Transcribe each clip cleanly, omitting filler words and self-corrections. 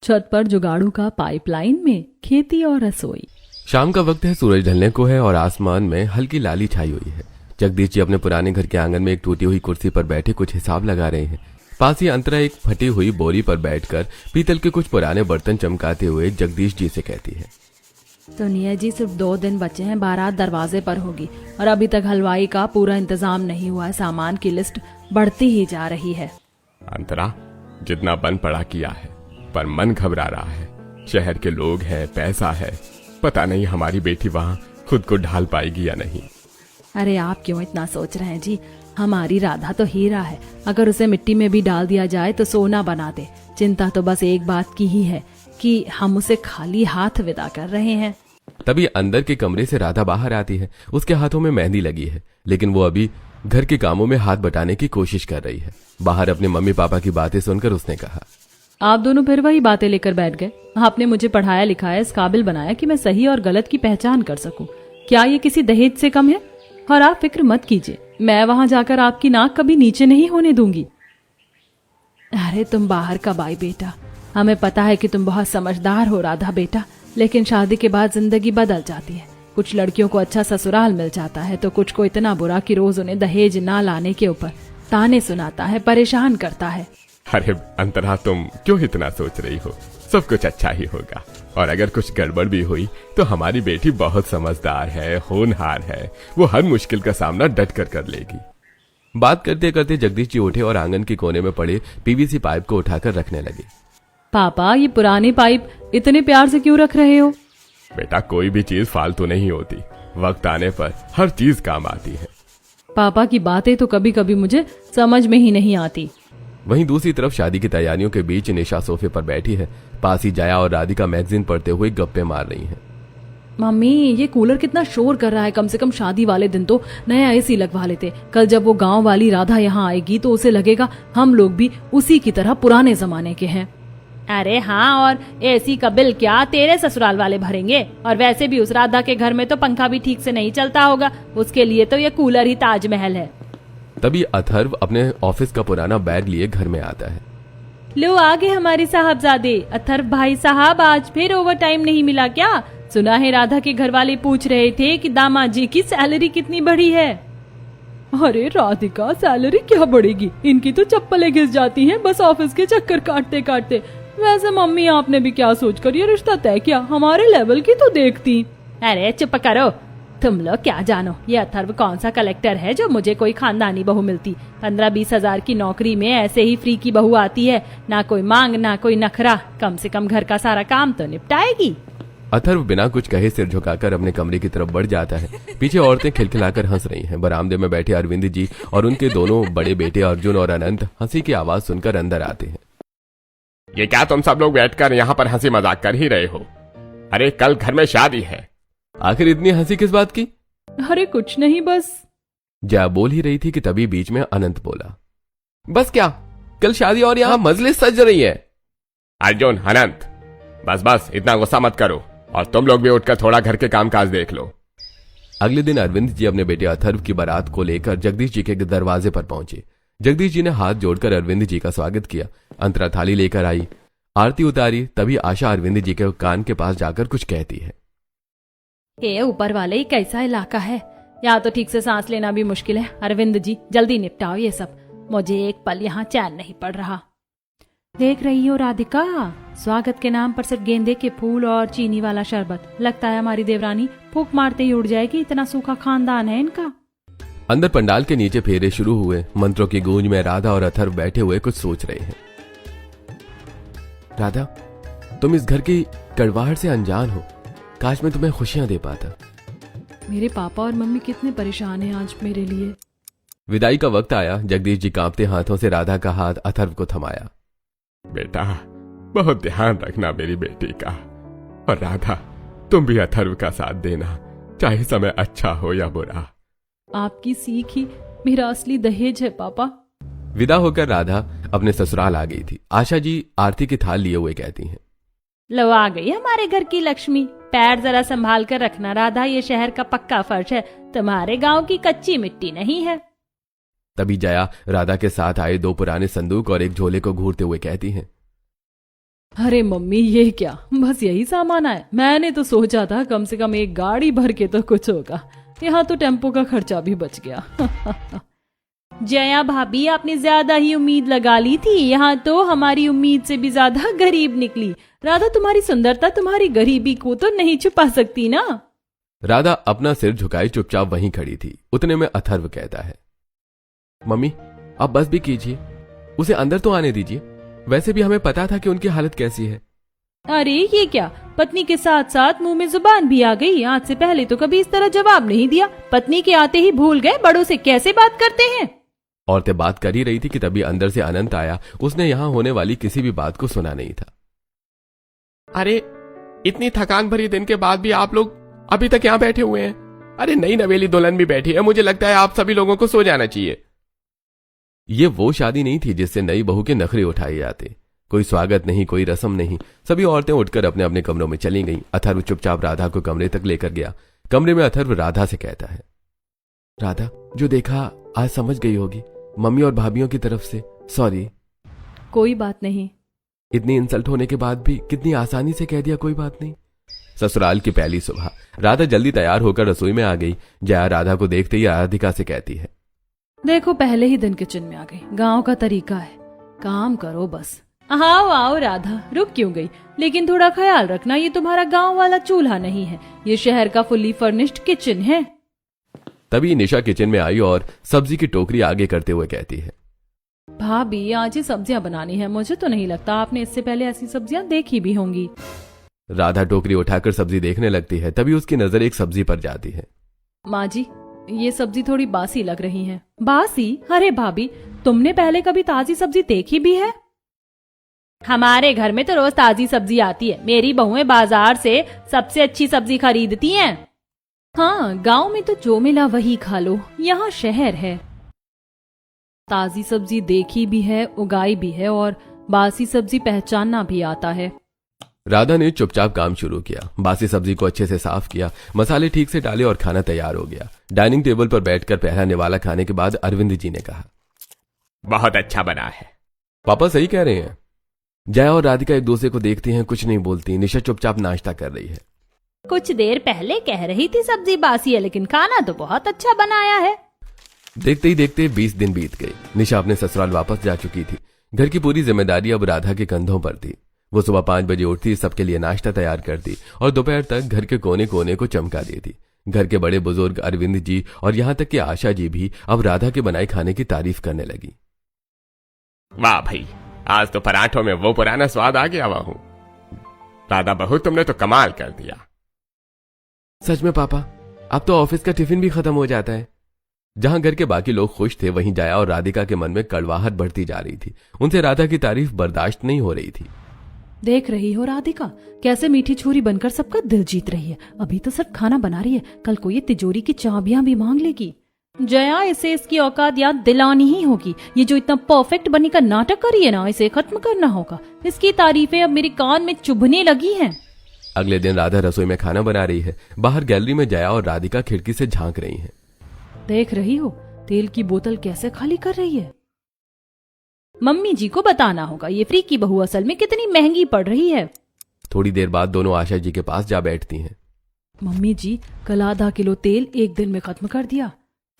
छत पर जुगाड़ू का पाइपलाइन में खेती और रसोई। शाम का वक्त है, सूरज ढलने को है और आसमान में हल्की लाली छाई हुई है। जगदीश जी अपने पुराने घर के आंगन में एक टूटी हुई कुर्सी पर बैठे कुछ हिसाब लगा रहे हैं। पास ही अंतरा एक फटी हुई बोरी पर बैठकर पीतल के कुछ पुराने बर्तन चमकाते हुए जगदीश जी से कहती है, सुनिए जी, सिर्फ 2 दिन बचे हैं, बारात दरवाजे पर होगी और अभी तक हलवाई का पूरा इंतजाम नहीं हुआ है। सामान की लिस्ट बढ़ती ही जा रही है। अंतरा, जितना बन पड़ा किया है, पर मन घबरा रहा है। शहर के लोग हैं, पैसा है, पता नहीं हमारी बेटी वहाँ खुद को ढाल पाएगी या नहीं। अरे आप क्यों इतना सोच रहे हैं जी? हमारी राधा तो हीरा है, अगर उसे मिट्टी में भी डाल दिया जाए तो सोना बना दे। चिंता तो बस एक बात की ही है कि हम उसे खाली हाथ विदा कर रहे हैं। तभी अंदर के कमरे से राधा बाहर आती है। उसके हाथों में मेहंदी लगी है, लेकिन वो अभी घर के कामों में हाथ बटाने की कोशिश कर रही है। बाहर अपने मम्मी पापा की बातें सुनकर उसने कहा, आप दोनों फिर वही बातें लेकर बैठ गए। आपने मुझे पढ़ाया लिखाया, इस काबिल बनाया कि मैं सही और गलत की पहचान कर सकूं। क्या ये किसी दहेज से कम है? और आप फिक्र मत कीजिए, मैं वहां जाकर आपकी नाक कभी नीचे नहीं होने दूंगी। अरे तुम बाहर कब आई बेटा? हमें पता है कि तुम बहुत समझदार हो राधा बेटा, लेकिन शादी के बाद जिंदगी बदल जाती है। कुछ लड़कियों को अच्छा ससुराल मिल जाता है तो कुछ को इतना बुरा कि रोज उन्हें दहेज ना लाने के ऊपर ताने सुनाता है, परेशान करता है। अरे अंतरा, तुम क्यों इतना सोच रही हो? सब कुछ अच्छा ही होगा, और अगर कुछ गड़बड़ भी हुई तो हमारी बेटी बहुत समझदार है, होनहार है। वो हर मुश्किल का सामना डट कर लेगी। बात करते करते जगदीश जी उठे और आंगन के कोने में पड़े पीवीसी पाइप को उठाकर रखने लगे। पापा, ये पुरानी पाइप इतने प्यार से क्यों रख रहे हो? बेटा, कोई भी चीज फालतू नहीं होती, वक्त आने पर हर चीज काम आती है। पापा की बातें तो कभी कभी मुझे समझ में ही नहीं आती। वहीं दूसरी तरफ शादी की तैयारियों के बीच निशा सोफे पर बैठी है। पास ही जया और राधिका मैगजीन पढ़ते हुए गप्पे मार रही हैं। मम्मी, ये कूलर कितना शोर कर रहा है। कम से कम शादी वाले दिन तो नया एसी लगवा लेते। कल जब वो गांव वाली राधा यहाँ आएगी तो उसे लगेगा हम लोग भी उसी की तरह पुराने जमाने के हैं। अरे हाँ, और एसी का बिल क्या तेरे ससुराल वाले भरेंगे? और वैसे भी उस राधा के घर में तो पंखा भी ठीक से नहीं चलता होगा, उसके लिए तो ये कूलर ही ताजमहल है। तभी अथर्व अपने ऑफिस का पुराना बैग लिए घर में आता है। लो आ गए हमारे साहबजादे। अथर्व भाई साहब, आज फिर ओवर टाइम नहीं मिला क्या? सुना है राधा के घर वाले पूछ रहे थे कि दामाद जी की सैलरी कितनी बढ़ी है। अरे राधिका, सैलरी क्या बढ़ेगी? इनकी तो चप्पलें घिस जाती हैं बस ऑफिस के चक्कर काटते काटते। वैसे मम्मी, आपने भी क्या सोचकर ये रिश्ता तय किया? हमारे लेवल की तो देखती। अरे चुप करो, तुम लोग क्या जानो ये अथर्व कौन सा कलेक्टर है जो मुझे कोई खानदानी बहू मिलती। 15-20 हजार की नौकरी में ऐसे ही फ्री की बहू आती है, ना कोई मांग ना कोई नखरा। कम से कम घर का सारा काम तो निपटाएगी। अथर्व बिना कुछ कहे सिर झुकाकर अपने कमरे की तरफ बढ़ जाता है। पीछे औरतें खिलखिलाकर हंस रही हैं। बरामदे में बैठे अरविंद जी और उनके दोनों बड़े बेटे अर्जुन और अनंत हंसी की आवाज सुनकर अंदर आते हैं। ये क्या तुम सब लोग बैठकर यहाँ पर हंसी मजाक कर ही रहे हो? अरे कल घर में शादी है। आखिर इतनी हंसी किस बात की? अरे कुछ नहीं, बस। जया बोल ही रही थी कि तभी बीच में अनंत बोला, बस क्या, कल शादी और यहाँ मजलिस सज रही है। अर्जुन, अनंत, बस इतना गुस्सा मत करो, और तुम लोग भी उठकर थोड़ा घर के कामकाज देख लो। अगले दिन अरविंद जी अपने बेटे अथर्व की बारात को लेकर जगदीश जी के दरवाजे पर पहुंचे। जगदीश जी ने हाथ जोड़कर अरविंद जी का स्वागत किया। अंतरा थाली लेकर आई, आरती उतारी। तभी आशा अरविंद जी के कान के पास जाकर कुछ कहती है। ये ऊपर वाले, कैसा इलाका है? यहाँ तो ठीक से सांस लेना भी मुश्किल है। अरविंद जी जल्दी निपटाओ ये सब, मुझे एक पल यहाँ चैन नहीं पड़ रहा। देख रही हो राधिका, स्वागत के नाम पर सिर्फ गेंदे के फूल और चीनी वाला शरबत। लगता है हमारी देवरानी फूंक मारते ही उड़ जाएगी, इतना सूखा खानदान है इनका। अंदर पंडाल के नीचे फेरे शुरू हुए। मंत्रों की गूंज में राधा और अथर्व बैठे हुए कुछ सोच रहे हैं। राधा, तुम इस घर की कड़वाहट से अनजान हो। काश मैं तुम्हें खुशियां दे पाता। मेरे पापा और मम्मी कितने परेशान हैं आज मेरे लिए। विदाई का वक्त आया। जगदीश जी कांपते हाथों से राधा का हाथ अथर्व को थमाया। बेटा, बहुत ध्यान रखना मेरी बेटी का, और राधा तुम भी अथर्व का साथ देना, चाहे समय अच्छा हो या बुरा। आपकी सीख ही मेरा असली दहेज है पापा। विदा होकर राधा अपने ससुराल आ गई थी। आशा जी आरती की थाल लिए हुए कहती हैं, लो आ गई हमारे घर की लक्ष्मी। पैर जरा संभाल कर रखना राधा, ये शहर का पक्का फर्श है, तुम्हारे गांव की कच्ची मिट्टी नहीं है। तभी जया राधा के साथ आए 2 पुराने संदूक और एक झोले को घूरते हुए कहती हैं, अरे मम्मी ये क्या, बस यही सामान आया? मैंने तो सोचा था कम से कम एक गाड़ी भर के तो कुछ होगा। यहाँ तो टेम्पो का खर्चा भी बच गया। जया भाभी, आपने ज्यादा ही उम्मीद लगा ली थी। यहाँ तो हमारी उम्मीद से भी ज्यादा गरीब निकली। राधा, तुम्हारी सुंदरता तुम्हारी गरीबी को तो नहीं छुपा सकती ना। राधा अपना सिर झुकाए चुपचाप वहीं खड़ी थी। उतने में अथर्व कहता है, मम्मी आप बस भी कीजिए, उसे अंदर तो आने दीजिए। वैसे भी हमें पता था कि उनकी हालत कैसी है। अरे ये क्या, पत्नी के साथ साथ मुंह में जुबान भी आ गई। आज से पहले तो कभी इस तरह जवाब नहीं दिया। पत्नी के आते ही भूल गए बड़ों से कैसे बात करते हैं। औरतें बात कर ही रही थी कि तभी अंदर से अनंत आया। उसने यहाँ होने वाली किसी भी बात को सुना नहीं था। अरे इतनी थकान भरी दिन के बाद भी आप लोग अभी तक यहाँ बैठे हुए हैं। अरे नई नवेली दुल्हन भी बैठी है, मुझे लगता है आप सभी लोगों को सो जाना चाहिए। ये वो शादी नहीं थी जिससे नई बहू के नखरे उठाए जाते। कोई स्वागत नहीं, कोई रस्म नहीं। सभी औरतें उठकर अपने अपने कमरों में चली गईं। अथर्व चुपचाप राधा को कमरे तक लेकर गया। कमरे में अथर्व राधा से कहता है, राधा जो देखा आज समझ गई होगी। मम्मी और भाभियों की तरफ से सॉरी। कोई बात नहीं। इतनी इंसल्ट होने के बाद भी कितनी आसानी से कह दिया कोई बात नहीं। ससुराल की पहली सुबह राधा जल्दी तैयार होकर रसोई में आ गई। जया राधा को देखते ही राधिका से कहती है, देखो पहले ही दिन किचन में आ गई। गांव का तरीका है, काम करो बस। आओ आओ राधा, रुक क्यों गई? लेकिन थोड़ा ख्याल रखना, ये तुम्हारा गांव वाला चूल्हा नहीं है, ये शहर का फुल्ली फर्निश्ड किचन है। तभी निशा किचन में आई और सब्जी की टोकरी आगे करते हुए कहती है, भाभी आज ही सब्जियां बनानी है। मुझे तो नहीं लगता आपने इससे पहले ऐसी सब्जियां देखी भी होंगी। राधा टोकरी उठाकर सब्जी देखने लगती है। तभी उसकी नजर एक सब्जी पर जाती है। माँ जी, ये सब्जी थोड़ी बासी लग रही है। बासी? अरे भाभी, तुमने पहले कभी ताजी सब्जी देखी भी है? हमारे घर में तो रोज ताजी सब्जी आती है। मेरी बहुएं बाजार से सबसे अच्छी सब्जी खरीदती हैं। हाँ, गांव में तो जो मिला वही खा लो, यहाँ शहर है। ताजी सब्जी देखी भी है, उगाई भी है, और बासी सब्जी पहचानना भी आता है। राधा ने चुपचाप काम शुरू किया। बासी सब्जी को अच्छे से साफ किया, मसाले ठीक से डाले और खाना तैयार हो गया। डाइनिंग टेबल पर बैठकर पहला निवाला खाने के बाद अरविंद जी ने कहा, बहुत अच्छा बना है। पापा सही कह रहे हैं। जया और राधिका एक दूसरे को देखती हैं, कुछ नहीं बोलती। निशा चुपचाप नाश्ता कर रही है। कुछ देर पहले कह रही थी सब्जी बासी है, लेकिन खाना तो बहुत अच्छा बनाया है। देखते ही देखते 20 दिन बीत गए। निशा अपने ससुराल वापस जा चुकी थी। घर की पूरी जिम्मेदारी अब राधा के कंधों पर थी। वो सुबह 5 बजे उठती, सबके लिए नाश्ता तैयार करती और दोपहर तक घर के कोने कोने को चमका देती। घर के बड़े बुजुर्ग अरविंद जी और यहाँ तक कि आशा जी भी अब राधा के बनाए खाने की तारीफ करने लगी। वाह भाई, आज तो पराठों में वो पुराना स्वाद आ गया हुआ हूं। राधा बहू, तुमने तो कमाल कर दिया। सच में पापा, अब तो ऑफिस का टिफिन भी खत्म हो जाता है। जहां घर के बाकी लोग खुश थे, वहीं जया और राधिका के मन में कड़वाहट बढ़ती जा रही थी। उनसे राधा की तारीफ बर्दाश्त नहीं हो रही थी। देख रही हो राधिका, कैसे मीठी छुरी बनकर सबका दिल जीत रही है। अभी तो सिर्फ खाना बना रही है, कल को ये तिजोरी की चाबियां भी मांग लेगी। जया, इसे इसकी औकात याद दिलानी ही होगी। ये जो इतना परफेक्ट बनने का नाटक कर रही है ना, इसे खत्म करना होगा। इसकी तारीफें अब मेरे कान में चुभने लगी हैं। अगले दिन राधा रसोई में खाना बना रही है। बाहर गैलरी में जया और राधिका खिड़की से झांक रही हैं। देख रही हो तेल की बोतल कैसे खाली कर रही है। मम्मी जी को बताना होगा ये फ्री की बहू असल में कितनी महंगी पड़ रही है। थोड़ी देर बाद दोनों आशा जी के पास जा बैठती हैं। मम्मी जी, कल आधा किलो तेल एक दिन में खत्म कर दिया।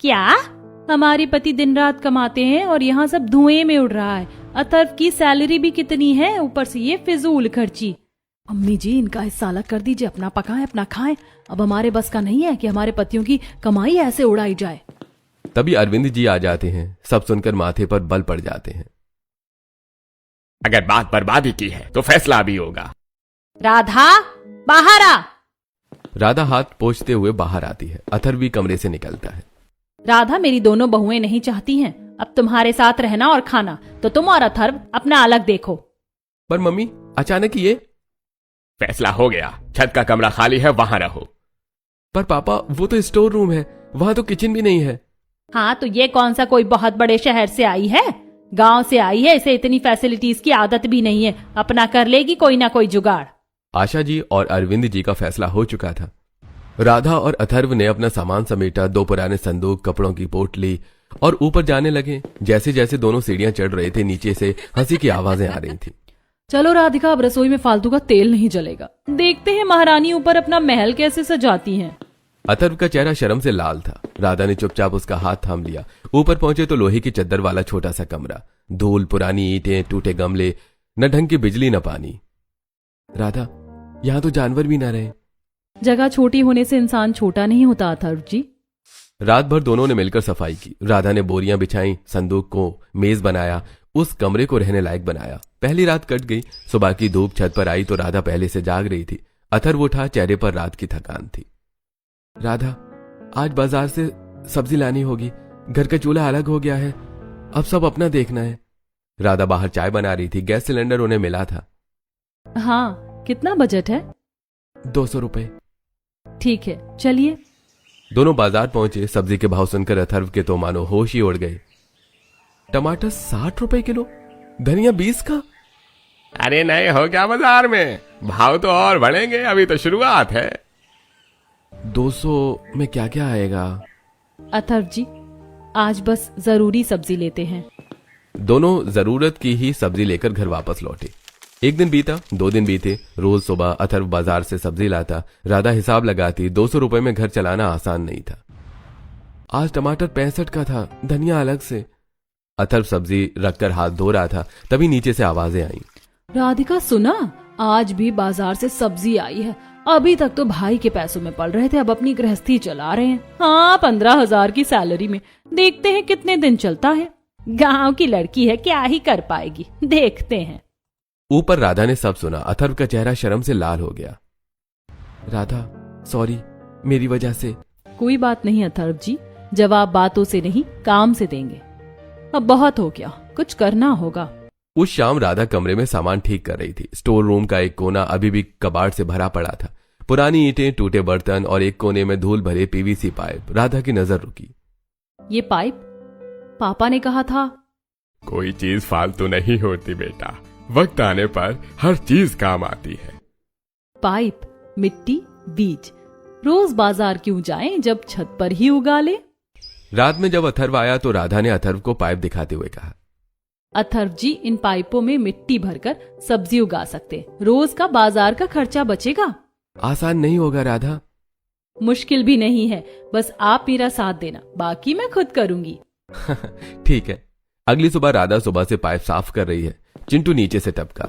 क्या? हमारे पति दिन रात कमाते हैं और यहाँ सब धुएं में उड़ रहा है। अथर्व की सैलरी भी कितनी है, ऊपर से ये फिजूल खर्ची। अम्मी जी, इनका हिस्सा अलग कर दीजिए, अपना पकाएं अपना खाएं। अब हमारे बस का नहीं है कि हमारे पतियों की कमाई ऐसे उड़ाई जाए। तभी अरविंद जी आ जाते हैं। सब सुनकर माथे पर बल पड़ जाते हैं। अगर बात बर्बादी की है तो फैसला भी होगा। राधा, बाहर आ। राधा हाथ पोंछते हुए बाहर आती है। अथर्व भी कमरे से निकलता है। राधा, मेरी दोनों बहुएं नहीं चाहती हैं अब तुम्हारे साथ रहना और खाना, तो तुम और अथर्व अपना अलग देखो। पर मम्मी, अचानक ये फैसला हो गया, छत का कमरा खाली है, वहां रहो। पर पापा, वो तो स्टोर रूम है, वहां तो किचन भी नहीं है। हाँ, तो ये कौन सा कोई बहुत बड़े शहर से आई है? गांव से आई है, इसे इतनी फैसिलिटीज की आदत भी नहीं है। अपना कर लेगी कोई ना कोई जुगाड़। आशा जी और अरविंद जी का फैसला हो चुका था। राधा और अथर्व ने अपना सामान समेटा, 2 पुराने संदूक, कपड़ों की पोटली, और ऊपर जाने लगे। जैसे जैसे दोनों सीढ़ियां चढ़ रहे थे, नीचे से हंसी की आवाजें आ रही थी। चलो राधिका, अब रसोई में फालतू का तेल नहीं जलेगा। देखते हैं महारानी ऊपर अपना महल कैसे सजाती हैं। अथर्व का चेहरा शर्म से लाल था। राधा ने चुपचाप उसका हाथ थाम लिया। ऊपर पहुंचे तो लोहे की चद्दर वाला छोटा सा कमरा, धूल, पुरानी ईंटें, टूटे गमले, न ढंग की बिजली न पानी। राधा, यहाँ तो जानवर भी न रहे। जगह छोटी होने से इंसान छोटा नहीं होता अथर्व जी। रात भर दोनों ने मिलकर सफाई की। राधा ने बोरियां बिछाई, संदूक को मेज बनाया, उस कमरे को रहने लायक बनाया। पहली रात कट गई। सुबह की धूप छत पर आई तो राधा पहले से जाग रही थी। अथर्व उठा, चेहरे पर रात की थकान थी। राधा, आज बाजार से सब्जी लानी होगी। घर का चूल्हा अलग हो गया है, अब सब अपना देखना है। राधा बाहर चाय बना रही थी। गैस सिलेंडर उन्हें मिला था। हाँ, कितना बजट है? 200 रुपए। ठीक है, चलिए। दोनों बाजार पहुंचे। सब्जी के भाव सुनकर अथर्व के तो मानो होश ही उड़ गए। टमाटर 60 रुपए किलो, धनिया 20 का। अरे नहीं हो क्या बाजार में? भाव तो और बढ़ेंगे, अभी तो शुरुआत है। 200 में क्या क्या आएगा? अथर्व जी, आज बस जरूरी सब्जी लेते हैं। दोनों जरूरत की ही सब्जी लेकर घर वापस लौटे। एक दिन बीता, 2 दिन बीते। रोज सुबह अथर्व बाजार से सब्जी लाता, राधा हिसाब लगाती। 200 रुपए में घर चलाना आसान नहीं था। आज टमाटर 65 का था, धनिया अलग से। अथर्व सब्जी रखकर हाथ धो रहा था, तभी नीचे से आवाजें आईं। राधिका, सुना, आज भी बाजार से सब्जी आई है। अभी तक तो भाई के पैसों में पल रहे थे, अब अपनी गृहस्थी चला रहे हैं। हाँ, 15,000 की सैलरी में। देखते हैं कितने दिन चलता है। गांव की लड़की है, क्या ही कर पाएगी, देखते हैं। ऊपर राधा ने सब सुना। अथर्व का चेहरा शर्म से लाल हो गया। राधा, सॉरी, मेरी वजह से। कोई बात नहीं अथर्व जी, जवाब बातों से नहीं काम से देंगे। अब बहुत हो गया, कुछ करना होगा। उस शाम राधा कमरे में सामान ठीक कर रही थी। स्टोर रूम का एक कोना अभी भी कबाड़ से भरा पड़ा था। पुरानी ईंटें, टूटे बर्तन और एक कोने में धूल भरे पीवीसी पाइप। राधा की नजर रुकी। ये पाइप पापा ने कहा था। कोई चीज फालतू नहीं होती बेटा, वक्त आने पर हर चीज काम आती है। पाइप, मिट्टी, बीज, रोज बाजार क्यों जाएं जब छत पर ही उगा ले। रात में जब अथर्व आया तो राधा ने अथर्व को पाइप दिखाते हुए कहा, अथर्व जी, इन पाइपों में मिट्टी भरकर सब्जी उगा सकते, रोज का बाजार का खर्चा बचेगा। आसान नहीं होगा राधा। मुश्किल भी नहीं है, बस आप मेरा साथ देना, बाकी मैं खुद करूंगी। ठीक है। अगली सुबह राधा सुबह से पाइप साफ कर रही है। चिंटू नीचे से टपका।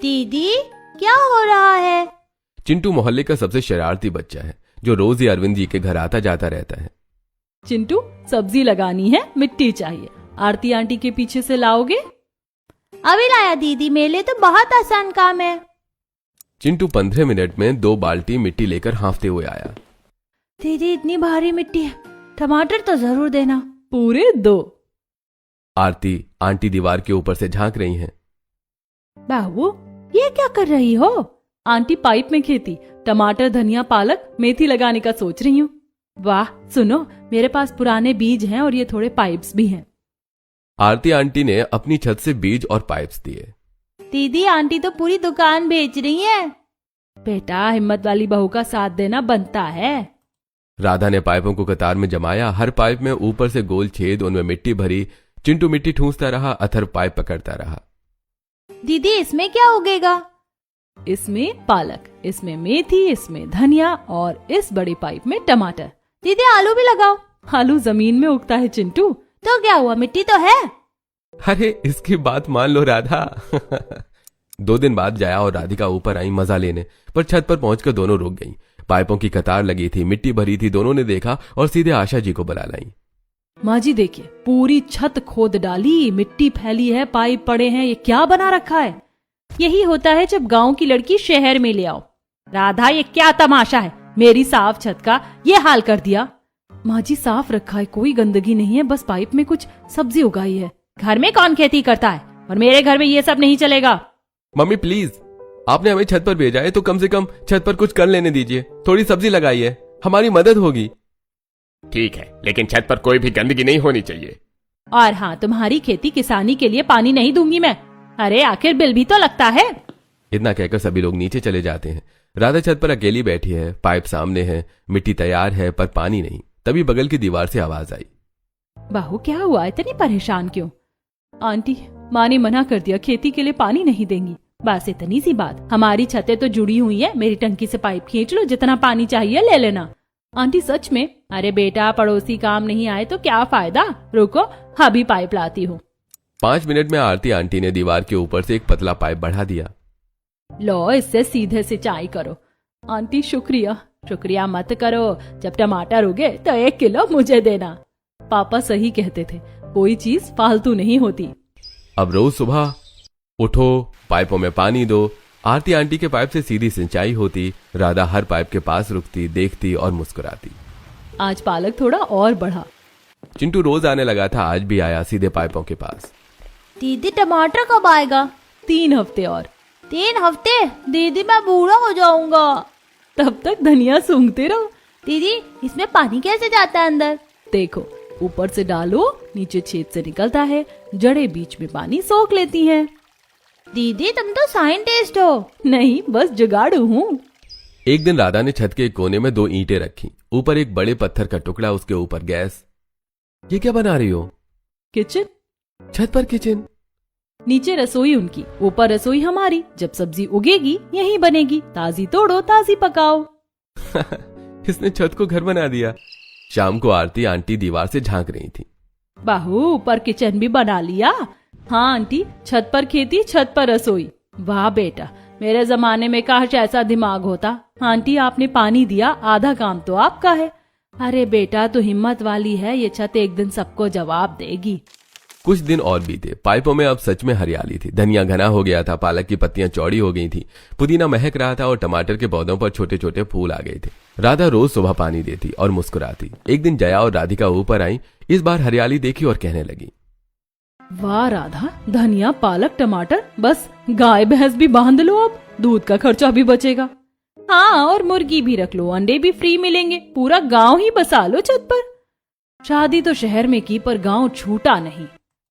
दीदी, क्या हो रहा है? चिंटू मोहल्ले का सबसे शरारती बच्चा है, जो रोज ही अरविंद जी के घर आता जाता रहता है। चिंटू, सब्जी लगानी है, मिट्टी चाहिए, आरती आंटी के पीछे से लाओगे? अभी लाया दीदी, मेरे लिए तो बहुत आसान काम है। चिंटू 15 मिनट में 2 बाल्टी मिट्टी लेकर हाँफते हुए आया। दीदी, इतनी भारी मिट्टी है, टमाटर तो जरूर देना। पूरे 2। आरती आंटी दीवार के ऊपर से झांक रही हैं। बाबू, ये क्या कर रही हो? आंटी पाइप में खेती, टमाटर, धनिया, पालक, मेथी लगाने का सोच रही हूँ। वाह, सुनो, मेरे पास पुराने बीज हैं और ये थोड़े पाइप्स भी हैं। आरती आंटी ने अपनी छत से बीज और पाइप्स दिए। दीदी, आंटी तो पूरी दुकान बेच रही है। बेटा, हिम्मत वाली बहू का साथ देना बनता है। राधा ने पाइपों को कतार में जमाया। हर पाइप में ऊपर से गोल छेद, उनमें मिट्टी भरी। चिंटू मिट्टी ठूंसता रहा, अथर्व पाइप पकड़ता रहा। दीदी, इसमें क्या उगेगा? इसमें पालक, इसमें मेथी, इसमें धनिया और इस बड़ी पाइप में टमाटर। दीदी, आलू भी लगाओ। आलू जमीन में उगता है चिंटू। तो क्या हुआ, मिट्टी तो है। अरे, इसकी बात मान लो राधा। 2 दिन बाद जया और राधिका ऊपर आई मजा लेने, पर छत पर पहुंचकर दोनों रुक गईं। पाइपों की कतार लगी थी, मिट्टी भरी थी। दोनों ने देखा और सीधे आशा जी को बुला लाई। माँ जी देखिए, पूरी छत खोद डाली, मिट्टी फैली है, पाइप पड़े हैं, ये क्या बना रखा है? यही होता है जब गांव की लड़की शहर में ले आओ। राधा, ये क्या तमाशा है? मेरी साफ छत का ये हाल कर दिया। माँ जी, साफ रखा है, कोई गंदगी नहीं है, बस पाइप में कुछ सब्जी उगाई है। घर में कौन खेती करता है? और मेरे घर में ये सब नहीं चलेगा। मम्मी प्लीज, आपने हमें छत पर भेजा है तो कम से कम छत पर कुछ कर लेने दीजिए। थोड़ी सब्जी लगाइए, हमारी मदद होगी। ठीक है, लेकिन छत पर कोई भी गंदगी नहीं होनी चाहिए। और हाँ, तुम्हारी खेती किसानी के लिए पानी नहीं दूंगी मैं। अरे, आखिर बिल भी तो लगता है। इतना कहकर सभी लोग नीचे चले जाते हैं। राधा छत पर अकेली बैठी है। पाइप सामने है, मिट्टी तैयार है, पर पानी नहीं। तभी बगल की दीवार से आवाज आई। बहू, क्या हुआ, इतनी परेशान क्यों? आंटी, माँ ने मना कर दिया, खेती के लिए पानी नहीं देंगी। बस इतनी सी बात, हमारी छतें तो जुड़ी हुई है, मेरी टंकी से पाइप खींच लो, जितना पानी चाहिए ले लेना। आंटी सच में? अरे बेटा, पड़ोसी काम नहीं आए तो क्या फायदा, रुको अभी पाइप लाती हूँ। 5 मिनट में आरती आंटी ने दीवार के ऊपर से एक पतला पाइप बढ़ा दिया। लो इससे सीधे सिंचाई करो। आंटी शुक्रिया। शुक्रिया मत करो, जब टमाटर उगे तो 1 किलो मुझे देना। पापा सही कहते थे, कोई चीज फालतू नहीं होती। अब रोज सुबह उठो, पाइपों में पानी दो। आरती आंटी के पाइप से सीधी सिंचाई होती। राधा हर पाइप के पास रुकती, देखती और मुस्कुराती। आज पालक थोड़ा और बढ़ा। चिंटू रोज आने लगा था, आज भी आया सीधे पाइपों के पास। दीदी टमाटर कब आएगा? 3 हफ्ते और। 3 हफ्ते? दीदी मैं बूढ़ा हो जाऊंगा। तब तक धनिया सूंघते रहो। दीदी इसमें पानी कैसे जाता है अंदर? देखो, ऊपर से डालो, नीचे छेद से निकलता है, जड़ें बीच में पानी सोख लेती हैं। दीदी तुम तो साइंटिस्ट हो। नहीं, बस जुगाड़ू हूँ। एक दिन राधा ने छत के एक कोने में 2 ईंटें रखी, ऊपर एक बड़े पत्थर का टुकड़ा, उसके ऊपर गैस। ये क्या बना रही हो? किचन। छत पर किचन? नीचे रसोई उनकी, ऊपर रसोई हमारी। जब सब्जी उगेगी यहीं बनेगी, ताजी तोड़ो ताजी पकाओ। इसने छत को घर बना दिया। शाम को आरती आंटी दीवार से झांक रही थी। बाहू, ऊपर किचन भी बना लिया? हाँ आंटी, छत पर खेती, छत पर रसोई। वाह बेटा, मेरे जमाने में काश ऐसा दिमाग होता। आंटी आपने पानी दिया, आधा काम तो आपका है। अरे बेटा तू हिम्मत वाली है, ये छत एक दिन सबको जवाब देगी। कुछ दिन और बीते। पाइपों में अब सच में हरियाली थी। धनिया घना हो गया था, पालक की पत्तियां चौड़ी हो गई थी, पुदीना महक रहा था और टमाटर के पौधों पर छोटे छोटे फूल आ गए थे। राधा रोज सुबह पानी देती और मुस्कुराती। एक दिन जया और राधिका ऊपर आई, इस बार हरियाली देखी और कहने लगी, वाह राधा, धनिया पालक टमाटर, बस गाय भैंस भी बांध लो, अब दूध का खर्चा भी बचेगा। हाँ, और मुर्गी भी रख लो, अंडे भी फ्री मिलेंगे, पूरा गांव ही बसा लो छत पर। शादी तो शहर में की, पर गांव छूटा नहीं।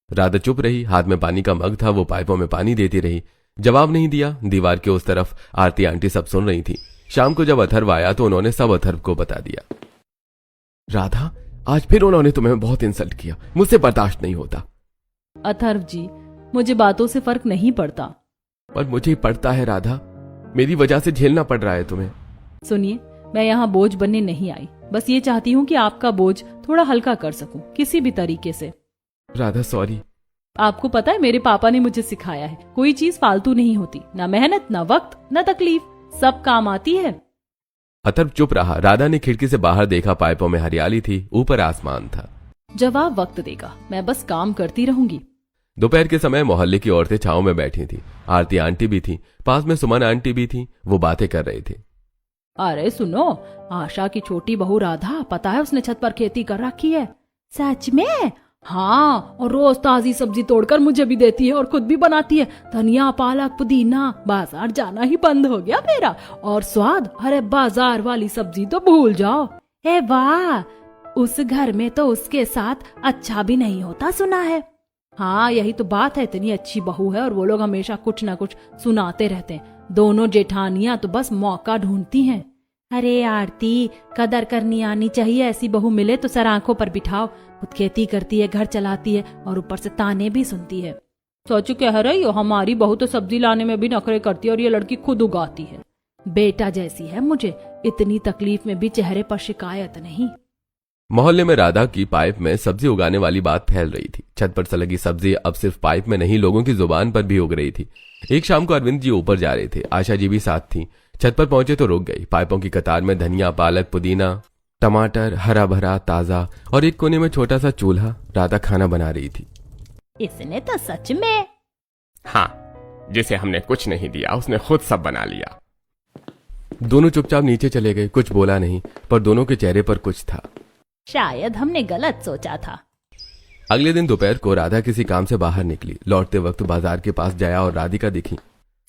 राधा चुप रही, हाथ में पानी का मग था, वो पाइपों में पानी देती रही, जवाब नहीं दिया। दीवार के उस तरफ आरती आंटी सब सुन रही थी। शाम को जब अथर्व आया तो उन्होंने सब अथर्व को बता दिया। राधा, आज फिर उन्होंने तुम्हें बहुत इंसल्ट किया, मुझसे बर्दाश्त नहीं होता। अथर्व जी, मुझे बातों से फर्क नहीं पड़ता। पर मुझे पड़ता है राधा, मेरी वजह से झेलना पड़ रहा है तुम्हें। सुनिए, मैं यहाँ बोझ बनने नहीं आई, बस ये चाहती हूँ कि आपका बोझ थोड़ा हल्का कर सकूं, किसी भी तरीके से। राधा सॉरी। आपको पता है, मेरे पापा ने मुझे सिखाया है, कोई चीज फालतू नहीं होती, ना मेहनत, ना वक्त, ना तकलीफ, सब काम आती है। अथर्व चुप रहा। राधा ने खिड़की से बाहर देखा, पाइपों में हरियाली थी, ऊपर आसमान था। जवाब वक्त देगा, मैं बस काम करती रहूंगी। दोपहर के समय मोहल्ले की औरतें छांव में बैठी थी। आरती आंटी भी थी, पास में सुमन आंटी भी थी, वो बातें कर रहे थे। अरे सुनो, आशा की छोटी बहू राधा, पता है उसने छत पर खेती कर रखी है। सच में? हाँ, और रोज ताजी सब्जी तोड़कर मुझे भी देती है और खुद भी बनाती है। धनिया पालक पुदीना, बाजार जाना ही बंद हो गया मेरा। और स्वाद, अरे बाजार वाली सब्जी तो भूल जाओ। ए वाह, उस घर में तो उसके साथ अच्छा भी नहीं होता सुना है। हाँ, यही तो बात है, इतनी अच्छी बहू है और वो लोग हमेशा कुछ ना कुछ सुनाते रहते हैं। दोनों जेठानियां तो बस मौका ढूंढती हैं। अरे आरती, कदर करनी आनी चाहिए, ऐसी बहू मिले तो सर आंखों पर बिठाओ। खुद खेती करती है, घर चलाती है और ऊपर से ताने भी सुनती है। सच कह रही हो, हमारी बहू तो सब्जी लाने में भी नखरे करती है और ये लड़की खुद उगाती है। बेटा जैसी है मुझे, इतनी तकलीफ में भी चेहरे पर शिकायत नहीं। मोहल्ले में राधा की पाइप में सब्जी उगाने वाली बात फैल रही थी। छत पर से लगी सब्जी अब सिर्फ पाइप में नहीं, लोगों की जुबान पर भी उग रही थी। एक शाम को अरविंद जी ऊपर जा रहे थे, आशा जी भी साथ थी। छत पर पहुंचे तो रुक गई। पाइपों की कतार में धनिया पालक पुदीना टमाटर हरा भरा ताजा और एक कोने में छोटा सा चूल्हा। राधा खाना बना रही थी। इसने तो सच में। हाँ, जिसे हमने कुछ नहीं दिया उसने खुद सब बना लिया। दोनों चुपचाप नीचे चले गए, कुछ बोला नहीं, पर दोनों के चेहरे पर कुछ था। शायद हमने गलत सोचा था। अगले दिन दोपहर को राधा किसी काम से बाहर निकली। लौटते वक्त बाजार के पास जया और राधिका दिखी।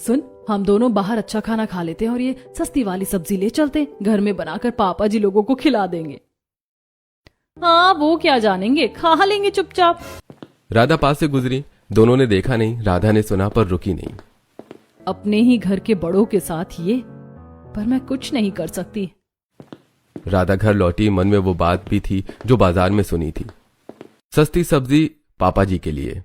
सुन, हम दोनों बाहर अच्छा खाना खा लेते हैं और ये सस्ती वाली सब्जी ले चलते, घर में बनाकर पापा जी लोगों को खिला देंगे। हाँ, वो क्या जानेंगे, खा लेंगे चुपचाप। राधा पास से गुजरी, दोनों ने देखा नहीं। राधा ने सुना पर रुकी नहीं। अपने ही घर के बड़ों के साथ ये, पर मैं कुछ नहीं कर सकती। राधा घर लौटी, मन में वो बात भी थी जो बाजार में सुनी थी। सस्ती सब्जी पापा जी के लिए,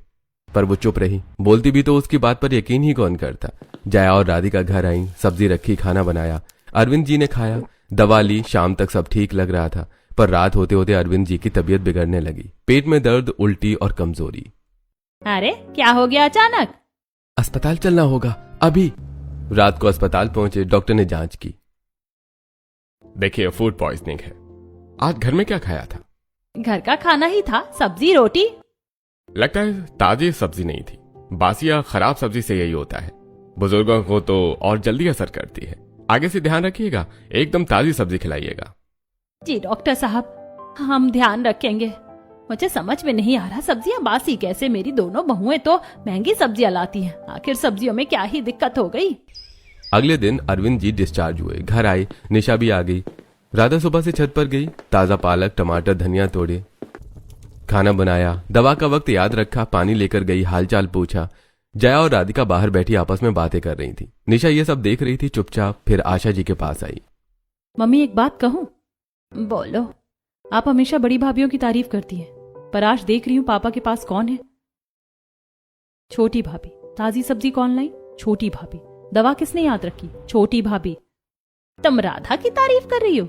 पर वो चुप रही। बोलती भी तो उसकी बात पर यकीन ही कौन करता। जया और राधिका घर आई, सब्जी रखी, खाना बनाया। अरविंद जी ने खाया, दवा ली। शाम तक सब ठीक लग रहा था, पर रात होते होते अरविंद जी की तबीयत बिगड़ने लगी। पेट में दर्द, उल्टी और कमजोरी। अरे क्या हो गया अचानक? अस्पताल चलना होगा अभी। रात को अस्पताल पहुंचे, डॉक्टर ने जांच की। देखिए, फूड पॉइजनिंग है। आज घर में क्या खाया था? घर का खाना ही था, सब्जी रोटी। लगता है ताजी सब्जी नहीं थी। बासी या खराब सब्जी से यही होता है। बुजुर्गों को तो और जल्दी असर करती है। आगे से ध्यान रखिएगा, एकदम ताजी सब्जी खिलाइएगा। जी डॉक्टर साहब, हम ध्यान रखेंगे। मुझे समझ में नहीं आ रहा, सब्जियां बासी कैसे? मेरी दोनों बहुएं तो महंगी सब्जियां लाती हैं। आखिर सब्जियों में क्या ही दिक्कत हो गई? अगले दिन अरविंद जी डिस्चार्ज हुए, घर आए। निशा भी आ गई। राधा सुबह से छत पर गई, ताजा पालक, टमाटर, धनिया तोड़े, खाना बनाया। दवा का वक्त याद रखा, पानी लेकर गई, हालचाल पूछा। जया और राधिका बाहर बैठी आपस में बातें कर रही थी। निशा ये सब देख रही थी चुपचाप। फिर आशा जी के पास आई। मम्मी एक बात कहूँ? बोलो। आप हमेशा बड़ी भाभीयों की तारीफ करती हैं, पर आज देख रही हूँ पापा के पास कौन है? छोटी भाभी। ताजी सब्जी कौन लाई? छोटी भाभी। दवा किसने याद रखी? छोटी भाभी। तुम राधा की तारीफ कर रही हो?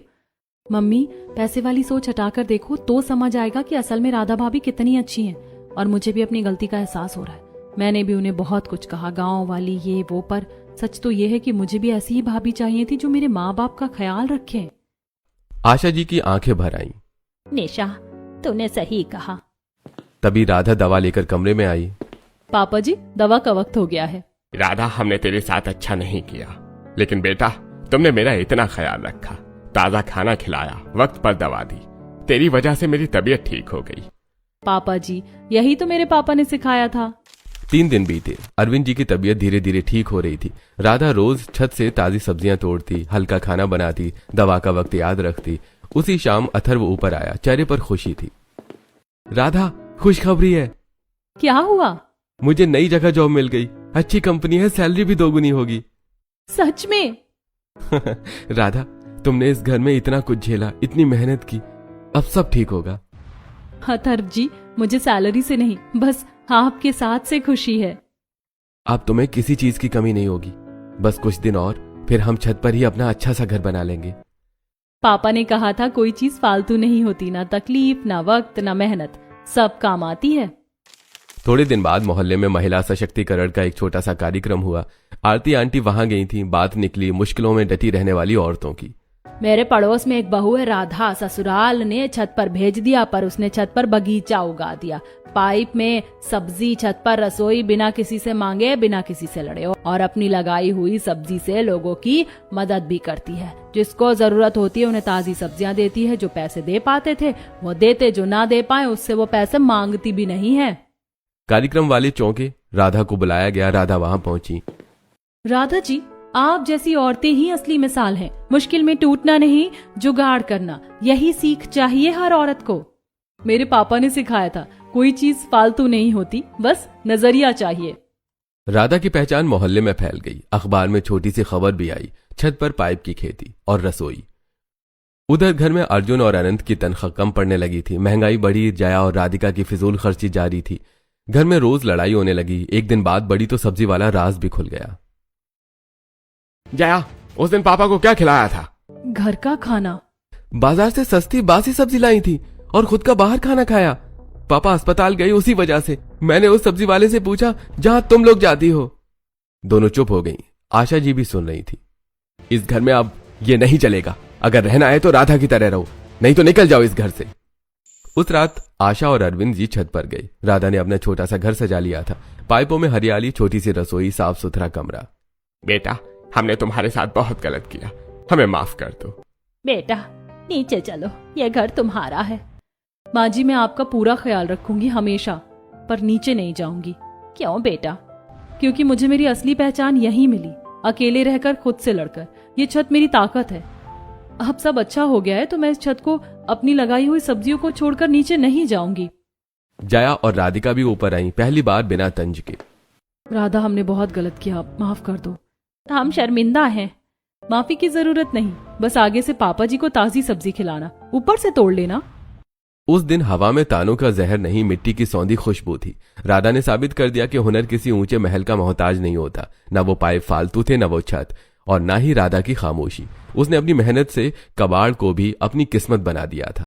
मम्मी, पैसे वाली सोच हटाकर देखो तो समझ आएगा कि असल में राधा भाभी कितनी अच्छी हैं। और मुझे भी अपनी गलती का एहसास हो रहा है। मैंने भी उन्हें बहुत कुछ कहा, गांव वाली ये वो, पर सच तो ये है कि मुझे भी ऐसी ही भाभी चाहिए थी जो मेरे माँ बाप का ख्याल रखे। आशा जी की आंखें भर आईं। निशा, तूने सही कहा। तभी राधा दवा लेकर कमरे में आई। पापा जी, दवा का वक्त हो गया है। राधा, हमने तेरे साथ अच्छा नहीं किया, लेकिन बेटा तुमने मेरा इतना ख्याल रखा, ताजा खाना खिलाया, वक्त पर दवा दी। तेरी वजह से मेरी तबीयत ठीक हो गई। पापा जी, यही तो मेरे पापा ने सिखाया था। 3 दिन बीते। अरविंद जी की तबीयत धीरे धीरे ठीक हो रही थी। राधा रोज छत से ताजी सब्जियां तोड़ती, हल्का खाना बनाती, दवा का वक्त याद रखती। उसी शाम अथर्व ऊपर आया, चेहरे पर खुशी थी। राधा, खुशखबरी है। क्या हुआ? मुझे नई जगह जॉब मिल गई, अच्छी कंपनी है, सैलरी भी 2 गुनी होगी। सच में? राधा, तुमने इस घर में इतना कुछ झेला, इतनी मेहनत की, अब सब ठीक होगा। अथर्व जी, मुझे सैलरी से नहीं, बस आपके साथ से खुशी है। अब तुम्हें किसी चीज की कमी नहीं होगी। बस कुछ दिन और, फिर हम छत पर ही अपना अच्छा सा घर बना लेंगे। पापा ने कहा था कोई चीज फालतू नहीं होती, ना तकलीफ, ना वक्त, ना मेहनत, सब काम आती है। थोड़े दिन बाद मोहल्ले में महिला सशक्तिकरण का एक छोटा सा कार्यक्रम हुआ। आरती आंटी वहां गई थी। बात निकली मुश्किलों में डटी रहने वाली औरतों की। मेरे पड़ोस में एक बहू है राधा, ससुराल ने छत पर भेज दिया, पर उसने छत पर बगीचा उगा दिया। पाइप में सब्जी, छत पर रसोई, बिना किसी से मांगे, बिना किसी से लड़े, और अपनी लगाई हुई सब्जी से लोगों की मदद भी करती है। जिसको जरूरत होती है उन्हें ताजी सब्जियां देती है। जो पैसे दे पाते थे वो देते, जो ना दे पाए उससे वो पैसे मांगती भी नहीं है। कार्यक्रम वाले चौंके। राधा को बुलाया गया। राधा वहां पहुंची। राधा जी, आप जैसी औरतें ही असली मिसाल हैं। मुश्किल में टूटना नहीं, जुगाड़ करना, यही सीख चाहिए हर औरत को। मेरे पापा ने सिखाया था, कोई चीज फालतू नहीं होती, बस नजरिया चाहिए। राधा की पहचान मोहल्ले में फैल गई। अखबार में छोटी सी खबर भी आई, छत पर पाइप की खेती और रसोई। उधर घर में अर्जुन और अनंत की तनख्वाह कम पड़ने लगी थी। महंगाई बढ़ी। जया और राधिका की फिजूल खर्ची जारी थी। घर में रोज लड़ाई होने लगी। एक दिन बात बड़ी तो सब्जी वाला राज भी खुल गया। जया, उस दिन पापा को क्या खिलाया था? घर का खाना। बाजार से सस्ती बासी सब्जी लाई थी और खुद का बाहर खाना खाया। पापा अस्पताल गए उसी वजह से। मैंने उस सब्जी वाले से पूछा जहां तुम लोग जाती हो। दोनों चुप हो गईं। आशा जी भी सुन रही थी। इस घर में अब ये नहीं चलेगा। अगर रहना है तो राधा की तरह रहो, नहीं तो निकल जाओ इस घर से। उस रात आशा और अरविंद जी छत पर गए। राधा ने अपना छोटा सा घर सजा लिया था। पाइपों में हरियाली, छोटी सी रसोई, साफ सुथरा कमरा। बेटा, हमने तुम्हारे साथ बहुत गलत किया, हमें माफ कर दो। बेटा नीचे चलो, ये घर तुम्हारा है। माँ जी, मैं आपका पूरा ख्याल रखूंगी हमेशा, पर नीचे नहीं जाऊंगी। क्यों बेटा? क्योंकि मुझे मेरी असली पहचान यहीं मिली, अकेले रहकर, खुद से लड़कर। ये छत मेरी ताकत है। अब सब अच्छा हो गया है तो मैं इस छत को, अपनी लगाई हुई सब्जियों को छोड़कर नीचे नहीं जाऊंगी। जया और राधिका भी ऊपर आई, पहली बार बिना तंज के। राधा, हमने बहुत गलत किया, आप माफ कर दो। हम शर्मिंदा हैं। माफी की जरूरत नहीं, बस आगे से पापा जी को ताजी सब्जी खिलाना, ऊपर से तोड़ लेना। उस दिन हवा में तानों का जहर नहीं, मिट्टी की सौंधी खुशबू थी। राधा ने साबित कर दिया कि हुनर किसी ऊंचे महल का मोहताज नहीं होता। न वो पाइप फालतू थे, न वो छत, और न ही राधा की खामोशी। उसने अपनी मेहनत से कबाड़ को भी अपनी किस्मत बना दिया था।